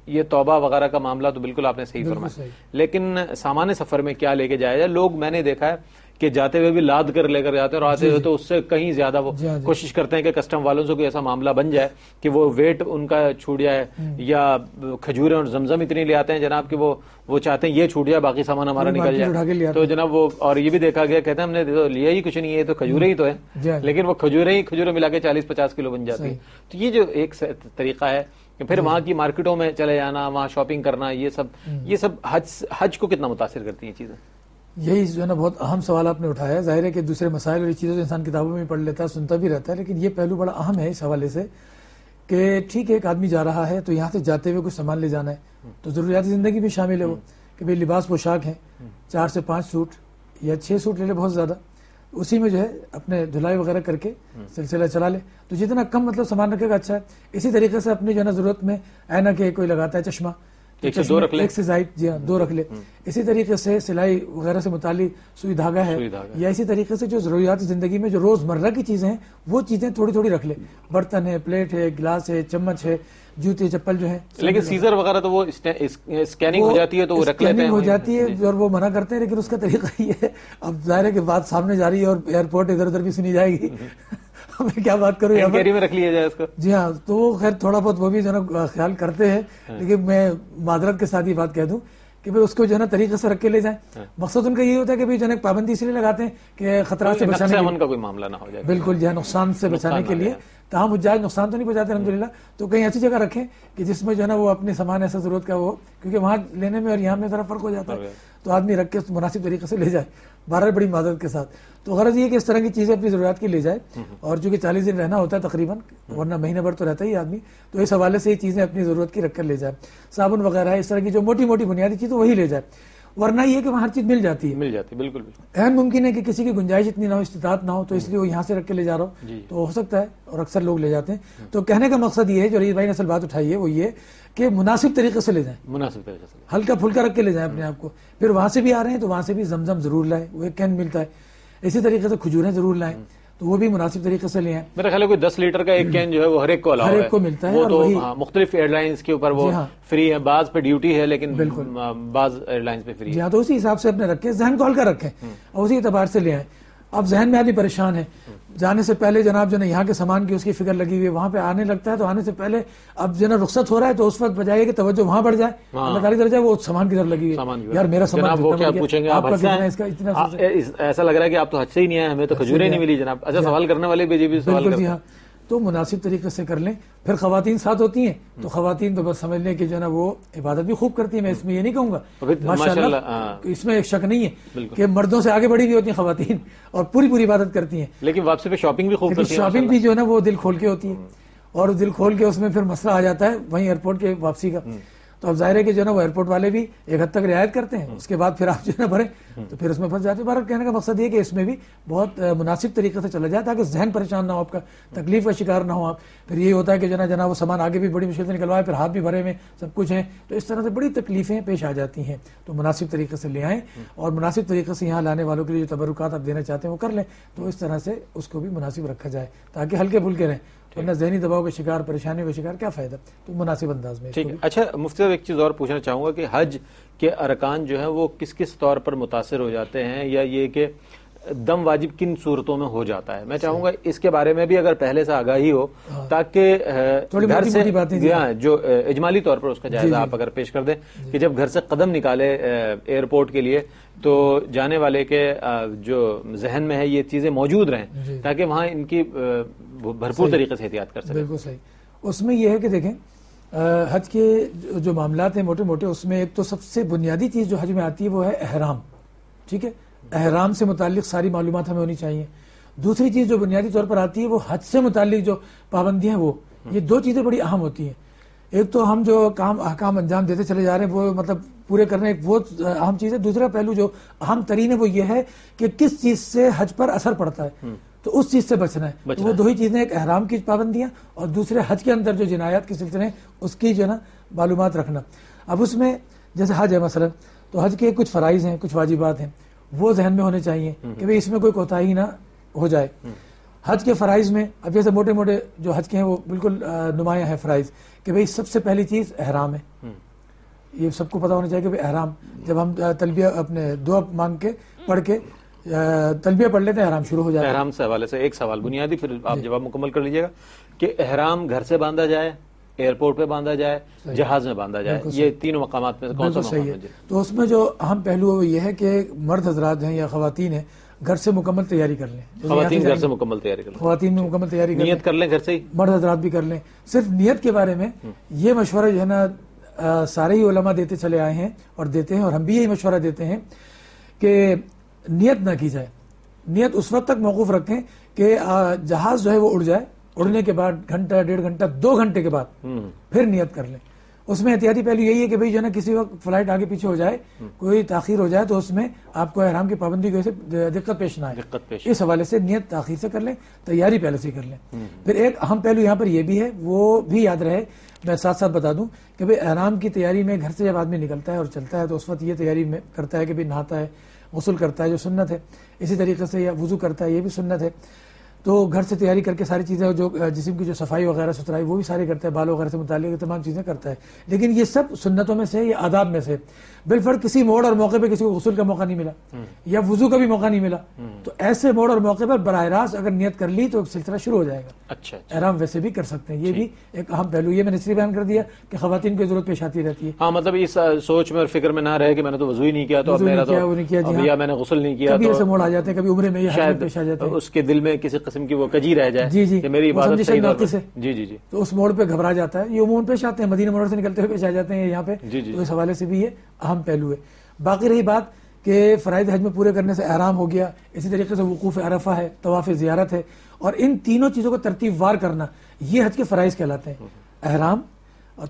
یہ توبہ وغیرہ کا معاملہ تو بالکل آپ نے صحیح فرمایا، لیکن سامان سفر میں کیا لے کے جایا جائے. لوگ میں نے دیکھا ہے کہ جاتے ہوئے بھی لاد کر لے کر جاتے ہیں، اور آتے ہوئے تو اس سے کہیں زیادہ وہ کوشش کرتے ہیں کہ کسٹم والوں سے کوئی ایسا معاملہ بن جائے کہ وہ ویٹ ان کا چھوٹ جائے، یا کھجوریں اور زمزم اتنی لے آتے ہیں جناب کہ وہ چاہتے ہیں یہ چھوٹ جائے، باقی سامان ہمارا نکل جائے. تو جناب وہ، اور یہ بھی دیکھا گیا، کہتے ہیں ہم نے تو لیا ہی کچھ نہیں ہے، تو کھجوریں ہی تو ہیں، لیکن وہ کھجوریں ملا کے 40-50 کلو بن جاتی ہیں. تو یہ جو ایک طریقہ ہے کہ پھر وہاں کی مارکیٹوں میں چلے جانا، وہاں شاپنگ کرنا، یہ سب حج کو کتنا متاثر کرتی ہیں چیزیں. یہی جو ہے نا بہت اہم سوال آپ نے اٹھایا. ظاہر ہے کہ دوسرے مسائل اور چیزیں انسان کتابوں میں پڑھ لیتا ہے، سنتا بھی رہتا ہے، لیکن یہ پہلو بڑا اہم ہے اس حوالے سے کہ ٹھیک ہے ایک آدمی جا رہا ہے تو یہاں سے جاتے ہوئے کچھ سامان لے جانا ہے، تو ضروریات زندگی بھی شامل ہے وہ کہ بھئی لباس پوشاک ہیں، 4 سے 5 سوٹ یا 6 سوٹ لے لے بہت زیادہ، اسی میں جو ہے اپنے دھلائی وغیرہ کر کے سلسلہ چلا لے. تو جتنا کم مطلب سامان رکھے گا اچھا ہے. اسی طریقے سے اپنی جو ہے نا ضرورت میں اینک ہے، کوئی لگاتا ہے چشمہ، ایک سے زائد، جی ہاں 2 رکھ لے. اسی طریقے سے سلائی وغیرہ سے متعلق سوئی دھاگا ہے، یا اسی طریقے سے جو ضروریات زندگی میں جو روز مرہ کی چیزیں ہیں وہ چیزیں تھوڑی تھوڑی رکھ لے. برتن ہے، پلیٹ ہے، گلاس ہے، چمچ ہے، جوتے چپل جو ہیں. لیکن سیزر وغیرہ تو وہ اسکیننگ ہو جاتی ہے تو وہ رکھ لیتے ہیں، ہو جاتی ہے اور وہ منع کرتے ہیں، لیکن اس کا طریقہ یہ ہے، اب ظاہر ہے کہ بات سامنے جا رہی ہے اور ایئرپورٹ ادھر ادھر بھی سنی جائے گی. میں کیا بات کروں، کیری میں رکھ لیا جائے اس کو. جی ہاں، تو وہ خیر تھوڑا بہت وہ بھی جو ہے نا خیال کرتے ہیں، لیکن میں معذرت کے ساتھ یہ بات کہہ دوں کہ اس کو جو ہے نا طریقے سے رکھ کے لے جائیں. مقصد ان کا یہ ہوتا ہے کہ جو ہے پابندی اس لیے لگاتے ہیں کہ خطرات سے بچانے کا کوئی معاملہ نہ ہو جائے. بالکل جی ہاں، نقصان سے بچانے کے لیے. تاہم حجاج نقصان تو نہیں پہنچاتے الحمدللہ. تو کہیں ایسی جگہ رکھیں کہ جس میں جو ہے نا وہ اپنے سامان ایسا ضرورت کا وہ، کیونکہ وہاں لینے میں اور یہاں میں ذرا فرق ہو جاتا ہے، تو آدمی رکھ کے مناسب طریقے سے لے جائے، بہرحال بڑی معذرت کے ساتھ. تو غرض یہ کہ اس طرح کی چیزیں اپنی ضروریات کی لے جائے، اور چونکہ 40 دن رہنا ہوتا ہے تقریباً، ورنہ مہینے بھر تو رہتا ہی آدمی، تو اس حوالے سے یہ چیزیں اپنی ضرورت کی رکھ کر لے جائے. صابن وغیرہ ہے، اس طرح کی جو موٹی موٹی بنیادی چیز وہی لے جائے. ورنہ یہ کہ وہاں ہر چیز مل جاتی ہے. بالکل. اہم ممکن ہے کہ کسی کی گنجائش اتنی نہ ہو، استطاعت نہ ہو، تو اس لیے وہ یہاں سے رکھ کے لے جا رہا ہو، تو ہو سکتا ہے، اور اکثر لوگ لے جاتے ہیں. تو کہنے کا مقصد یہ ہے، جو رئیس بھائی نے اصل بات اٹھائی ہے وہ یہ کہ مناسب طریقے سے لے جائیں، ہلکا پھلکا رکھ کے لے جائیں اپنے آپ کو. پھر وہاں سے بھی آ رہے ہیں تو وہاں سے بھی زمزم ضرور لائیں، وہ ایک کین ملتا ہے. اسی طریقے سے کھجوریں ضرور لائیں، تو وہ بھی مناسب طریقے سے لے آئیں. میرا خیال ہے کوئی 10 لیٹر کا ایک کین جو ہے وہ ہر ایک کو ملتا ہے. وہ تو مختلف ایئر لائنس کے اوپر وہ فری ہے، بعض پہ ڈیوٹی ہے، لیکن بعض ایئر لائنس پہ فری ہے. تو اسی حساب سے اپنے رکھیں، ذہن کو ہلکا رکھیں اور اسی اعتبار سے لے آئیں. اب ذہن میں آدمی پریشان ہے، جانے سے پہلے جناب جو ہے یہاں کے سامان کی اس کی فکر لگی ہوئی ہے، وہاں پہ آنے لگتا ہے تو آنے سے پہلے اب جو ہے رخصت ہو رہا ہے تو اس وقت بجائے کہ توجہ وہاں بڑھ جائے، اللہ تعالی طرف جائے، وہ سامان کی طرف لگی ہوئی ہے. یار میرا سامان وہ کیا پوچھیں گے، ایسا لگ رہا ہے کہ آپ تو حج سے ہی نہیں آئے، ہمیں تو کھجوریں نہیں ملی جناب. اچھا سوال کرنے والے بھی سوال کرتے ہیں. تو مناسب طریقے سے کر لیں. پھر خواتین ساتھ ہوتی ہیں تو خواتین تو بس سمجھ لیں کہ جو ہے نا وہ عبادت بھی خوب کرتی ہیں. میں اس میں یہ نہیں کہوں گا، ماشاءاللہ اس میں ایک شک نہیں ہے کہ مردوں سے آگے بڑھی ہوئی ہوتی ہیں خواتین اور پوری عبادت کرتی ہیں، لیکن واپسی پہ شاپنگ بھی خوب کرتی ہیں. شاپنگ بھی جو ہے نا وہ دل کھول کے ہوتی ہے، اور دل کھول کے اس میں پھر مسئلہ آ جاتا ہے وہیں ایئرپورٹ کے واپسی کا. تو اب ظاہر ہے کہ جو ہے نا وہ ایئرپورٹ والے بھی ایک حد تک رعایت کرتے ہیں, اس کے بعد پھر آپ جو ہے نا بھریں تو پھر اس میں پھنس جاتے ہیں. کہنے کا مقصد یہ کہ اس میں بھی بہت مناسب طریقے سے چلا جائے تاکہ ذہن پریشان نہ ہو, آپ کا تکلیف کا شکار نہ ہو آپ. پھر یہ ہوتا ہے کہ جناب وہ سامان آگے بھی بڑی مشکل سے نکلوائے, پھر ہاتھ بھی بھرے میں سب کچھ ہیں, تو اس طرح سے بڑی تکلیفیں پیش آ جاتی ہیں. تو مناسب طریقے سے لے آئیں, اور مناسب طریقے سے یہاں لانے والوں کے لیے جو تبرکات آپ دینا چاہتے ہیں وہ کر لیں, تو اس طرح سے اس کو بھی مناسب رکھا جائے تاکہ ہلکے پھلکے رہیں, ورنہ ذہنی دباؤ کا شکار, پریشانیوں کا شکار کیا فائدہ. تو مناسب انداز میں. ٹھیک ہے. اچھا مفتی صاحب ایک چیز اور پوچھنا چاہوں گا کہ حج کے ارکان جو ہیں وہ کس کس طور پر متاثر ہو جاتے ہیں, یا یہ کہ دم واجب کن صورتوں میں ہو جاتا ہے؟ میں چاہوں گا اس کے بارے میں بھی اگر پہلے سے آگاہی ہو تاکہ گھر سے جو اجمالی طور پر اس کا جائزہ آپ اگر پیش کر دیں کہ جب گھر سے قدم نکالے ایئرپورٹ کے لیے تو جانے والے کے جو ذہن میں ہے یہ چیزیں موجود رہیں تاکہ وہاں ان کی بھرپور طریقے سے احتیاط کر سکیں. بالکل صحیح. اس میں یہ ہے کہ دیکھیں حج کے جو معاملات ہیں موٹے موٹے, اس میں ایک تو سب سے بنیادی چیز جو حج میں آتی ہے وہ ہے احرام. ٹھیک ہے, احرام سے متعلق ساری معلومات ہمیں ہونی چاہیے. دوسری چیز جو بنیادی طور پر آتی ہے وہ حج سے متعلق جو پابندیاں ہیں وہ, یہ دو چیزیں بڑی اہم ہوتی ہیں. ایک تو ہم جو احکام انجام دیتے چلے جا رہے ہیں وہ مطلب پورے کرنے ایک وہ اہم چیز ہے. دوسرا پہلو جو اہم ترین ہے وہ یہ ہے کہ کس چیز سے حج پر اثر پڑتا ہے, تو اس چیز سے بچنا ہے. تو وہ دو ہی چیزیں, ایک احرام کی پابندیاں اور دوسرے حج کے اندر جو جنایات کے سلسلے ہیں اس کی جو ہے نا معلومات رکھنا. اب اس میں جیسے حج ہے مثلا, تو حج کے کچھ فرائض ہیں, کچھ واجبات ہیں, وہ ذہن میں ہونے چاہیے کہ بھئی اس میں کوئی کوتاہی نہ ہو جائے. حج کے فرائض میں اب جیسے موٹے موٹے جو حج کے ہیں وہ بالکل نمایاں ہیں فرائض, کہ بھئی سب سے پہلی چیز احرام ہے. یہ سب کو پتہ ہونا چاہیے کہ بھئی احرام, جب ہم تلبیہ اپنے دعا مانگ کے پڑھ کے تلبیہ پڑھ لیتے ہیں احرام شروع ہو جاتا ہے. احرام سے حوالے سے ایک سوال بنیادی, پھر آپ جواب مکمل کر لیجیے گا, کہ احرام گھر سے باندھا جائے, ایئرپورٹ پہ باندھا جائے, جہاز میں باندھا جائے, یہ تینوں مقامات میں کون سا مقام ہے؟ تو اس میں جو اہم پہلو یہ ہے کہ مرد حضرات ہیں یا خواتین ہیں گھر سے مکمل تیاری کر لیں. خواتین گھر سے مکمل تیاری کر لیں, خواتین میں مکمل تیاری کر لیں, نیت کر لیں گھر سے ہی, مرد حضرات بھی کر لیں. صرف نیت کے بارے میں یہ مشورہ جو ہے نا سارے ہی علماء دیتے چلے آئے ہیں اور دیتے ہیں, اور ہم بھی یہی مشورہ دیتے ہیں کہ نیت نہ کی جائے. نیت اس وقت تک موقوف رکھیں کہ جہاز جو ہے وہ اڑ جائے, اڑنے کے بعد گھنٹہ, ڈیڑھ گھنٹہ, 2 گھنٹے کے بعد پھر نیت کر لیں. اس میں احتیاطی پہلو یہی ہے کہ بھئی جو ہے نا کسی وقت فلائٹ آگے پیچھے ہو جائے, کوئی تاخیر ہو جائے, تو اس میں آپ کو احرام کی پابندی کی وجہ سے دقت پیش نہ آئے. اس حوالے سے نیت تاخیر سے کر لیں, تیاری پہلے سے کر لیں. پھر ایک اہم پہلو یہاں پر یہ بھی ہے, وہ بھی یاد رہے, میں ساتھ ساتھ بتا دوں کہ بھئی احرام کی تیاری میں گھر سے جب آدمی نکلتا ہے اور چلتا ہے تو اس وقت یہ تیاری میں کرتا ہے کہ بھئی نہاتا ہے, غسل کرتا ہے جو سنت ہے, اسی طریقے سے یا وضو کرتا ہے یہ بھی سنت ہے. تو گھر سے تیاری کر کے ساری چیزیں جو جسم کی جو صفائی وغیرہ ستھرائی وہ بھی ساری کرتا ہے, بال وغیرہ سے متعلق تمام چیزیں کرتا ہے. لیکن یہ سب سنتوں میں سے, یہ آداب میں سے. بالفرض کسی موڑ اور موقع پہ کسی کو غسل کا موقع نہیں ملا یا وضو کا بھی موقع نہیں ملا, تو ایسے موڑ اور موقع پر براہ راست اگر نیت کر لی تو سلسلہ شروع ہو جائے گا. اچھا, احرام ویسے بھی کر سکتے ہیں. یہ بھی ایک اہم پہلو, یہ میں نے اس لیے بیان کر دیا کہ خواتین کی ضرورت پیش آتی رہتی ہے. ہاں, مطلب اس سوچ میں اور فکر میں نہ رہے کہ میں نے تو وضو ہی نہیں کیا, تو میرا تو یا میں نے غسل نہیں کیا, کبھی ایسے موڑ آ جاتے ہیں, کبھی عمرے میں یہ حالت پیش آ جاتے ہیں, اس کے دل میں کسی قسم کی وہ کجی رہ جائے جی کہ میری عبادت صحیح طور پر, جی جی جی, تو اس موڑ پہ گھبرا جاتا ہے. یہ عموماً پیش آتے ہیں, مدینہ منورہ سے نکلتے ہوئے پیش آ جاتے ہیں یہاں پہ. تو اس حوالے سے بھی یہ اہم پہلو ہے. باقی رہی بات کہ فرائض حج میں پورے کرنے سے احرام ہو گیا, اسی طریقے سے وقوف عرفہ ہے, طواف زیارت ہے, اور ان تینوں چیزوں کو ترتیب وار کرنا, یہ حج کے فرائض کہلاتے ہیں. احرام,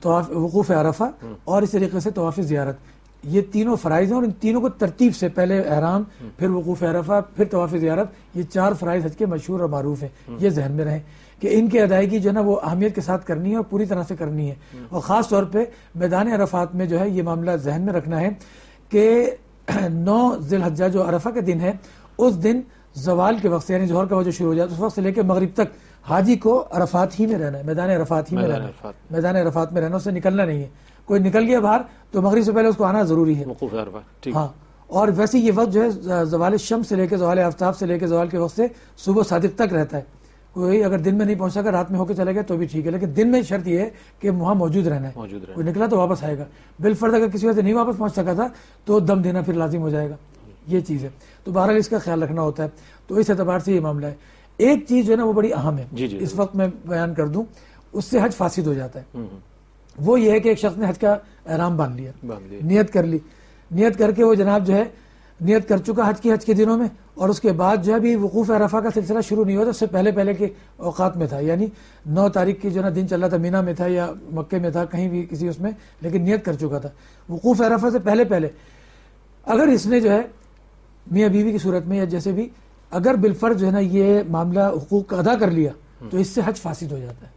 طواف, وقوف عرفہ اور اس طریقے سے طواف زیارت, یہ تینوں فرائض ہیں, اور ان تینوں کو ترتیب سے پہلے احرام, پھر وقوف عرفہ, پھر طواف زیارت, یہ 4 فرائض حج کے مشہور اور معروف ہیں. یہ ذہن میں رہیں کہ ان کی ادائیگی جو ہے نا وہ اہمیت کے ساتھ کرنی ہے اور پوری طرح سے کرنی ہے. اور خاص طور پہ میدان عرفات میں جو ہے یہ معاملہ ذہن میں رکھنا ہے کہ 9 ذی الحجہ جو عرفہ کے دن ہے, اس دن زوال کے وقت سے, یعنی ظہر کا وقت شروع ہو جاتا ہے, اس وقت سے لے کے مغرب تک حاجی کو عرفات ہی میں رہنا ہے, میدان عرفات ہی میں رہنا ہے, میدان عرفات میں رہنا, اس سے نکلنا نہیں ہے. کوئی نکل گیا باہر تو مغرب سے پہلے اس کو آنا ضروری ہے. ہاں, اور ویسے یہ وقت جو ہے زوال شمس سے لے کے زوال آفتاب سے لے کے زوال کے وقت سے صبح صادق تک رہتا ہے. کوئی اگر دن میں نہیں پہنچ سکا, رات میں ہو کے چلے گیا تو بھی ٹھیک ہے, لیکن دن میں شرط یہ ہے کہ وہاں موجود رہنا ہے. کوئی نکلا تو واپس آئے گا. بالفرض اگر کسی وجہ سے نہیں واپس پہنچ سکا تھا تو دم دینا پھر لازم ہو جائے گا. یہ چیز ہے, تو بہرحال اس کا خیال رکھنا ہوتا ہے. تو اس اعتبار سے یہ معاملہ ہے. ایک چیز جو ہے نا وہ بڑی اہم ہے, اس وقت میں بیان کر دوں, اس سے حج فاسد ہو جاتا ہے. وہ یہ ہے کہ ایک شخص نے حج کا احرام باندھ لیا, نیت کر لی, نیت کر کے وہ جناب جو ہے نیت کر چکا حج کے دنوں میں، اور اس کے بعد جو ہے ابھی وقوف عرفہ کا سلسلہ شروع نہیں ہوا تھا، اس سے پہلے کے اوقات میں تھا، یعنی 9 تاریخ کی جو نا دن چل رہا تھا، مینا میں تھا یا مکے میں تھا، کہیں بھی کسی اس میں، لیکن نیت کر چکا تھا وقوف عرفہ سے پہلے اگر اس نے جو ہے میاں بیوی کی صورت میں یا جیسے بھی اگر بالفرض جو ہے نا یہ معاملہ حقوق ادا کر لیا تو اس سے حج فاسد ہو جاتا ہے۔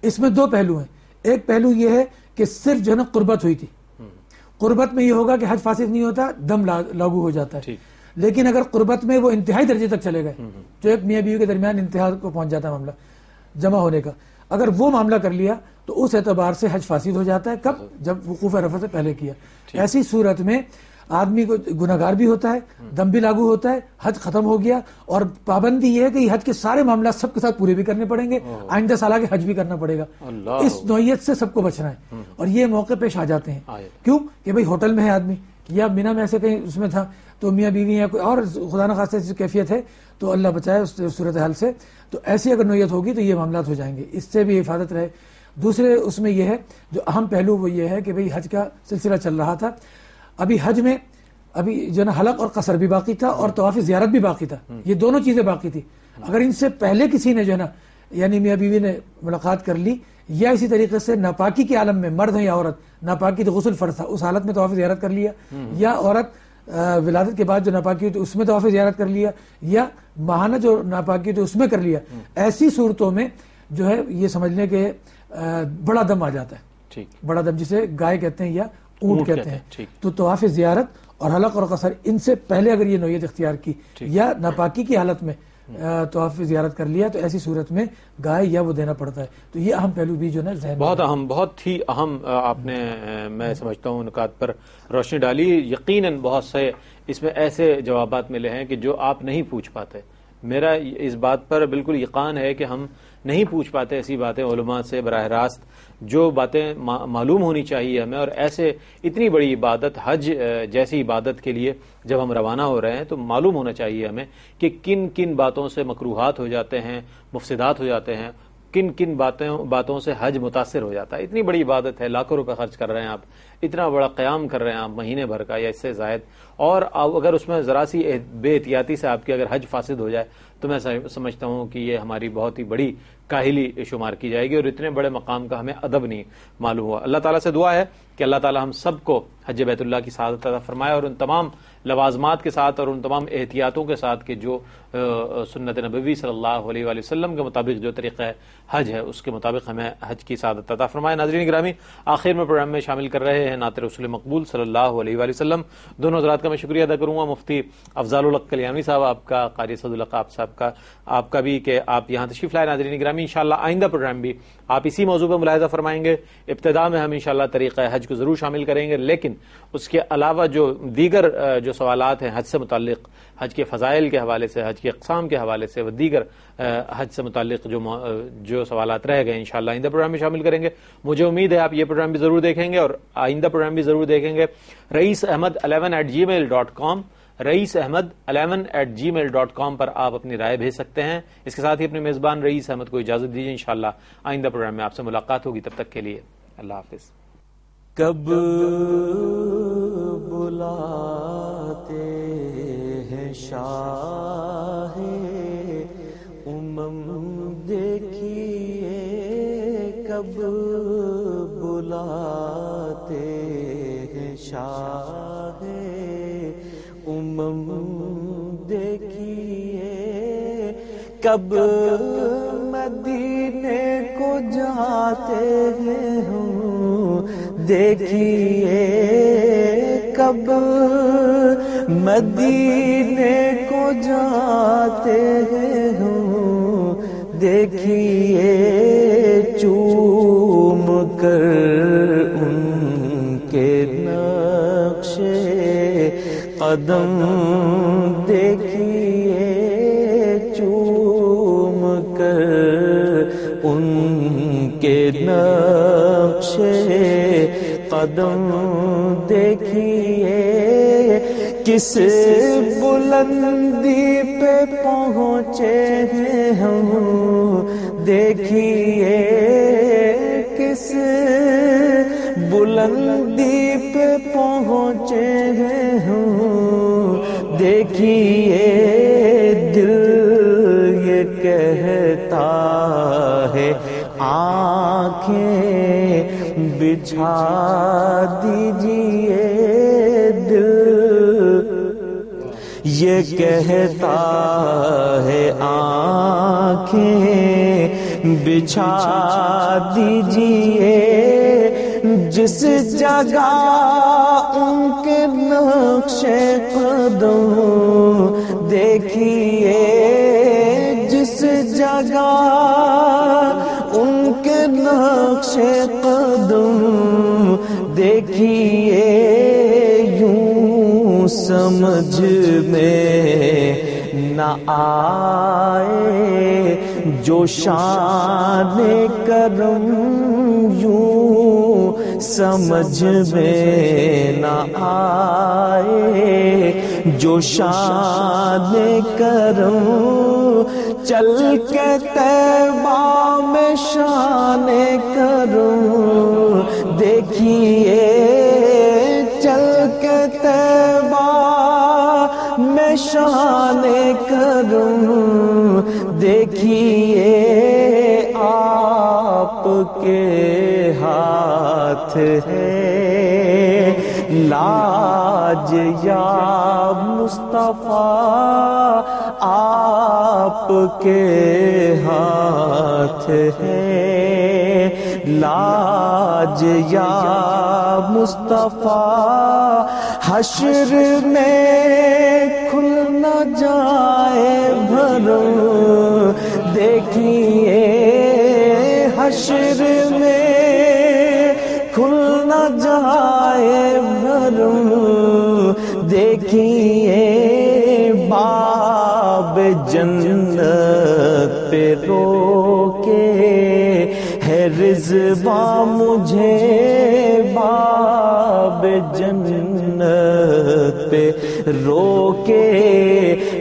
اس میں 2 پہلو ہیں، ایک پہلو یہ ہے کہ صرف جو ہے نا قربت ہوئی تھی، قربت میں یہ ہوگا کہ حج فاسد نہیں ہوتا، دم لاگو ہو جاتا ہے، لیکن اگر قربت میں وہ انتہائی درجے تک چلے گئے جو ایک میاں بیوی کے درمیان انتہا کو پہنچ جاتا ہے معاملہ جمع ہونے کا، اگر وہ معاملہ کر لیا تو اس اعتبار سے حج فاسد ہو جاتا ہے۔ کب؟ جب وقوف عرفہ سے پہلے کیا۔ ایسی صورت میں آدمی کو گناہگار بھی ہوتا ہے، دم بھی لاگو ہوتا ہے، حج ختم ہو گیا، اور پابندی یہ ہے کہ حج کے سارے معاملات سب کے ساتھ پورے بھی کرنے پڑیں گے، آئندہ سالہ کے حج بھی کرنا پڑے گا، اس نوعیت سے سب کو بچنا ہے۔ اور یہ موقع پیش آ جاتے ہیں، کیوں کہ بھئی ہوٹل میں ہے آدمی یا مینا میں ایسے کہیں اس میں تھا تو میاں بیوی یا کوئی اور خدا نہ خواستہ ایسی کیفیت ہے تو اللہ بچائے اس صورتحال سے، تو ایسی اگر نوعیت ہوگی تو یہ معاملات ہو جائیں گے، اس سے بھی حفاظت رہے۔ دوسرے اس میں یہ ہے جو اہم پہلو وہ یہ ہے کہ بھئی حج کا سلسلہ چل رہا تھا، ابھی حج میں ابھی جو نا حلق اور قصر بھی باقی تھا اور طواف زیارت بھی باقی تھا، یہ دونوں چیزیں باقی تھی۔ اگر ان سے پہلے کسی نے جو ہے نا یعنی میاں بیوی نے ملاقات کر لی یا اسی طریقے سے ناپاکی کے عالم میں مرد ہے یا عورت، ناپاکی تو غسل فرض تھا اس حالت میں طواف زیارت کر لیا، یا عورت ولادت کے بعد جو ناپاکی ہوئی تو اس میں طواف زیارت کر لیا، یا ماہانہ جو ناپاکی ہوئی تو اس میں کر لیا، ایسی صورتوں میں جو ہے یہ سمجھ لیں کہ بڑا دم آ جاتا ہے، بڑا دم جسے گائے کہتے ہیں یا اونٹ کہتے ہیں، تو طواف زیارت اور حلق اور قصر ان سے پہلے اگر یہ نوعیت اختیار کی یا ناپاکی کی حالت میں طواف زیارت کر لیا تو ایسی صورت میں گائے یا وہ دینا پڑتا ہے۔ تو یہ اہم پہلو بھی جو ہے ذہن بہت اہم، بہت ہی اہم آپ نے میں سمجھتا ہوں نکات پر روشنی ڈالی۔ یقیناً بہت سے اس میں ایسے جوابات ملے ہیں کہ جو آپ نہیں پوچھ پاتے، میرا اس بات پر بالکل یقین ہے کہ ہم نہیں پوچھ پاتے ایسی باتیں علماء سے براہ راست، جو باتیں معلوم ہونی چاہیے ہمیں، اور ایسے اتنی بڑی عبادت حج جیسی عبادت کے لیے جب ہم روانہ ہو رہے ہیں تو معلوم ہونا چاہیے ہمیں کہ کن کن باتوں سے مکروہات ہو جاتے ہیں، مفسدات ہو جاتے ہیں، کن کن باتوں سے حج متاثر ہو جاتا ہے۔ اتنی بڑی عبادت ہے، لاکھوں روپے خرچ کر رہے ہیں آپ، اتنا بڑا قیام کر رہے ہیں آپ مہینے بھر کا یا اس سے زائد، اور اگر اس میں ذرا سی بے احتیاطی سے آپ کی اگر حج فاسد ہو جائے تو میں سمجھتا ہوں کہ یہ ہماری بہت ہی بڑی کاہلی شمار کی جائے گی، اور اتنے بڑے مقام کا ہمیں ادب نہیں معلوم ہوا۔ اللہ تعالیٰ سے دعا ہے کہ اللہ تعالیٰ ہم سب کو حج بیت اللہ کی سعادت عطا فرمائے، اور ان تمام لوازمات کے ساتھ اور ان تمام احتیاطوں کے ساتھ کہ جو سنت نبوی صلی اللہ علیہ وآلہ وسلم کے مطابق جو طریقہ حج ہے اس کے مطابق ہمیں حج کی سعادت عطا فرمائے۔ ناظرین گرامی، آخر میں پروگرام میں شامل کر رہے ہیں نعت رسول مقبول صلی اللہ علیہ وآلہ وسلم۔ دونوں حضرات کا میں شکریہ ادا کروں گا، مفتی افضال الحق کلیانی صاحب آپ کا، قاری اسد الحق صاحب کا، آپ کا بھی کہ آپ یہاں تشریف لائے۔ ناظرین گرامی، انشاءاللہ آئندہ پروگرام بھی آپ اسی موضوع پر ملاحظہ فرمائیں گے۔ ابتدا میں ہم انشاءاللہ طریقہ حج کو ضرور شامل کریں گے، لیکن اس کے علاوہ جو دیگر جو سوالات ہیں حج سے متعلق، حج کے فضائل کے حوالے سے، حج کی اقسام کے حوالے سے، و دیگر حج سے متعلق جو سوالات رہ گئے انشاءاللہ آئندہ پروگرام میں شامل کریں گے۔ مجھے امید ہے آپ یہ پروگرام بھی ضرور دیکھیں گے اور آئندہ پروگرام بھی ضرور دیکھیں گے۔ reisaahmed11@gmail.com reisaahmed11@gmail.com پر آپ اپنی رائے بھیج سکتے ہیں۔ اس کے ساتھ ہی اپنے میزبان رئیس احمد کو اجازت دیجیے، انشاءاللہ آئندہ پروگرام میں آپ سے ملاقات ہوگی، تب تک کے لیے اللہ حافظ۔ کب بلاتے ہیں شاہ دیکھیے، کب بلاتے ہیں شاہ دیکھیے، کب مدینے کو جاتے ہوں دیکھیے، کب مدینے کو جاتے ہوں دیکھیے، چوم کر ان کے نقش قدم دیکھیے، چوم کر ان کے نقش قدم دیکھیے، کس بلندی پہ پہنچے ہیں ہم دیکھیے، کس بلندی پہ پہنچے ہیں ہم دیکھیے دل یہ کہتا ہے آنکھیں بچھا دیجیے، دل یہ کہتا ہے آنکھیں بچھا دیجیے، جس جگہ ان کے نقش قدم دیکھیے، جس جگہ ان کے نقش قدم دیکھیے، یوں سمجھ میں نہ آئے جو شان کرم، یوں سمجھ میں نہ آئے جو شان کرم، چل کے طیبہ میں شان کرم دیکھیے، چل کے طیبہ میں شان کرم دیکھیے، آپ کے ہاتھ ہے لاج یا مصطفیٰ، آپ کے ہاتھ ہے لاج یا مصطفیٰ، حشر میں کھل نہ جائے بھرم دیکھیے، حشر میں کھل نہ جائے بھرم دیکھیے، باب جنت پہ رو کے ہے رضوان مجھے، باب جنت پہ رو کے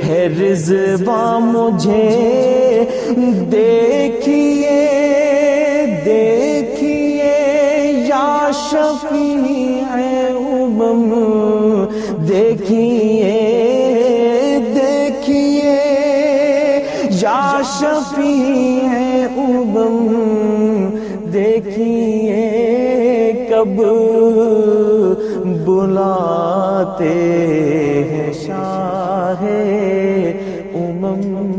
ہے رضوان مجھے، دیکھیے دیکھیے یا شفیع امم، دیکھیے دیکھیے یا شفیع امم، دیکھیے کب بلاتے ہیں شاہ امم،